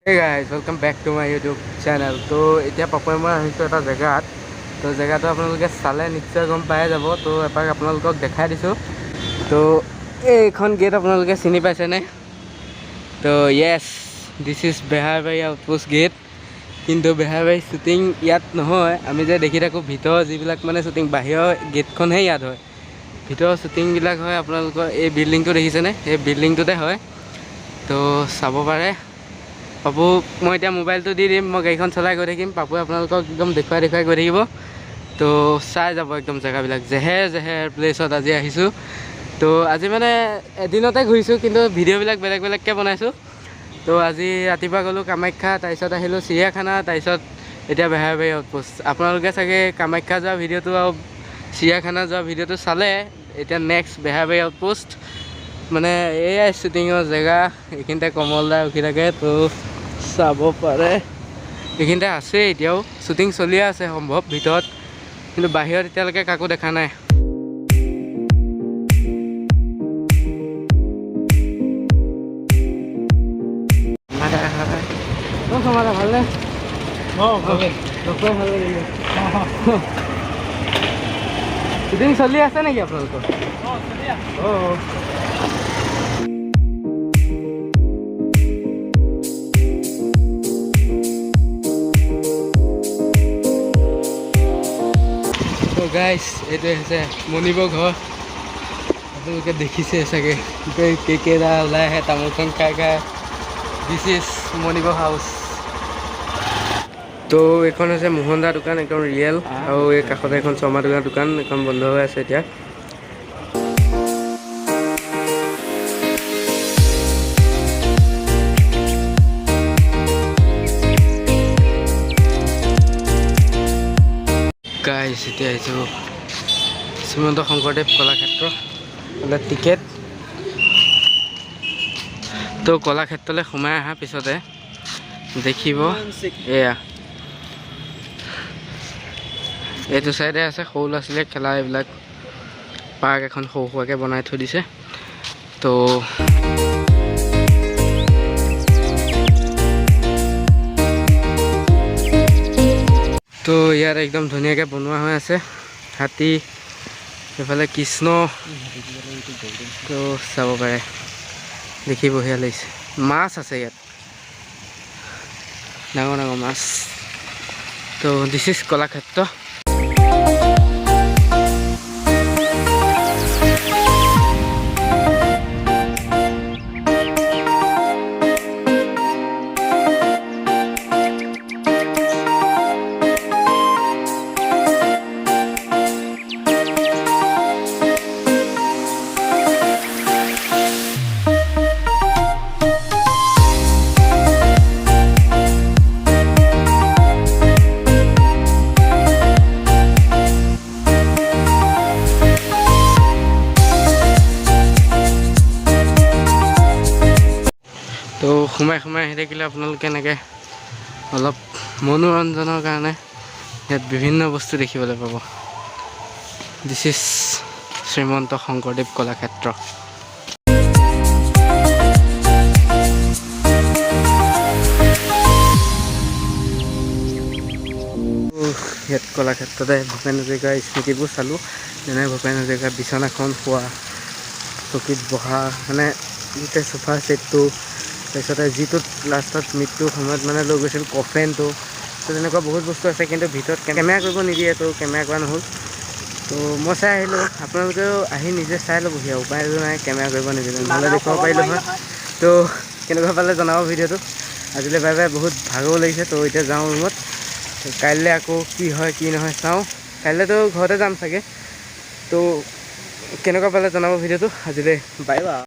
Hey guys, welcome back to my YouTube channel. তো এতিয়া পাপই মই আহিছোঁ এটা জেগাত। তো জেগাটো আপোনালোকে চালে নিশ্চয় গম পাই যাব। তো এপাক আপোনালোকক দেখাই দিছোঁ। তো এইখন গেট আপোনালোকে চিনি পাইছেনে? তো yes, this is Beharbari outpost gate. কিন্তু বেহাৰবাৰী শ্বুটিং ইয়াত নহয়। আমি যে দেখি থাকোঁ ভিতৰৰ যিবিলাক মানে শ্বুটিং, বাহিৰৰ গেটখনহে ইয়াত হয়। ভিতৰৰ শ্বুটিংবিলাক হয় আপোনালোকৰ এই বিল্ডিংটো দেখিছেনে? এই বিল্ডিংটোতে হয়। তো চাব পাৰে। পাপু মই এতিয়া মোবাইলটো দি দিম, মই গাড়ীখন চলাই গৈ থাকিম। পাপুৱে আপোনালোকক একদম দেখুৱাই গৈ থাকিব। তো চাই যাব একদম জেগাবিলাক। জেহেৰ প্লেচত আজি আহিছোঁ। তো আজি মানে এদিনতে ঘূৰিছোঁ, কিন্তু ভিডিঅ'বিলাক বেলেগকৈ বনাইছোঁ। তো আজি ৰাতিপুৱা গ'লোঁ কামাখ্যা, তাৰপিছত আহিলোঁ চিৰিয়াখানা, তাৰপিছত এতিয়া বেহাৰবাৰী আউটপোষ্ট। আপোনালোকে চাগে কামাখ্যা যোৱা ভিডিঅ'টো আৰু চিৰিয়াখানা যোৱা ভিডিঅ'টো চালে। এতিয়া নেক্সট বেহাৰবাৰী আউটপোষ্ট, মানে এয়াই শ্বুটিঙৰ জেগা। এইখিনিতে কমল দা ৰখি থাকে। তো চাব পাৰে, এইখিনিতে আছে এতিয়াও শ্বুটিং চলিয়ে আছে সম্ভৱ ভিতৰত, কিন্তু বাহিৰত এতিয়ালৈকে কাকো দেখা নাই। ভালনে? শ্বুটিং চলি আছে নেকি আপোনালোকৰ? গাইছ, এইটোৱে হৈছে মনিবৰ ঘৰ। আপোনালোকে দেখিছে চাগে, কেকেৰা ওলাই আহে তামোলখন খাই। দিছ ইজ মনিবৰ হাউচ। তো এইখন হৈছে মোহন দা দোকান, একদম ৰিয়েল। আৰু এই কাষতে এখন শৰ্মা দোকান, এখন বন্ধ হৈ আছে এতিয়া। গাইছ, এতিয়া আহিছোঁ শ্ৰীমন্ত শংকৰদেৱ কলাক্ষেত্ৰ। টিকেট তো কলাক্ষেত্ৰলৈ সোমাই অহাৰ পিছতে দেখিব, এয়া এইটো চাইডে আছে সৰু ল'ৰা ছোৱালীয়ে খেলা এইবিলাক পাৰ্ক এখন সৰু সুৰাকৈ বনাই থৈ দিছে। তো ইয়াত একদম ধুনীয়াকৈ বনোৱা হৈ আছে। হাতী, এইফালে কৃষ্ণ। তো চাব পাৰে, দেখি বঢ়িয়া লাগিছে। মাছ আছে ইয়াত, ডাঙৰ ডাঙৰ মাছ। তো দিছ ইজ কলাক্ষেত্ৰ। তো সোমাই আহি থাকিলে আপোনালোকে এনেকৈ অলপ মনোৰঞ্জনৰ কাৰণে ইয়াত বিভিন্ন বস্তু দেখিবলৈ পাব। This is Srimanta Sankardev Kalakshetra. ইয়াত কলাক্ষেত্ৰতে ভূপেন হাজৰিকাৰ স্মৃতিবোৰ চালোঁ। যেনে ভূপেন হাজৰিকাৰ বিচনাখন শোৱা, চকীত বহা, মানে গোটেই চোফা ছেটটো, তাৰপিছতে যিটোত লাষ্টত মৃত্যুৰ সময়ত মানে লৈ গৈছিল কফেনটো। তো তেনেকুৱা বহুত বস্তু আছে, কিন্তু ভিতৰত কেমেৰা কৰিব নিদিয়ে। তো কেমেৰা কৰা নহ'ল। তো মই চাই আহিলোঁ, আপোনালোকেও আহি নিজে চাই ল'বহি। উপায়টো নাই, কেমেৰা কৰিব নিদিলে, নহ'লে দেখুৱাব পাৰিলোঁ হয়। তো কেনেকুৱা পালে জনাব ভিডিঅ'টো। আজিলৈ বাই বাই, বহুত ভাগৰো লাগিছে। তো এতিয়া যাওঁ ৰুমত। কাইলৈ আকৌ কি হয় কি নহয় চাওঁ। কাইলৈতো ঘৰতে যাম চাগে। তো কেনেকুৱা পালে জনাব ভিডিঅ'টো। আজিলৈ বাই বাই।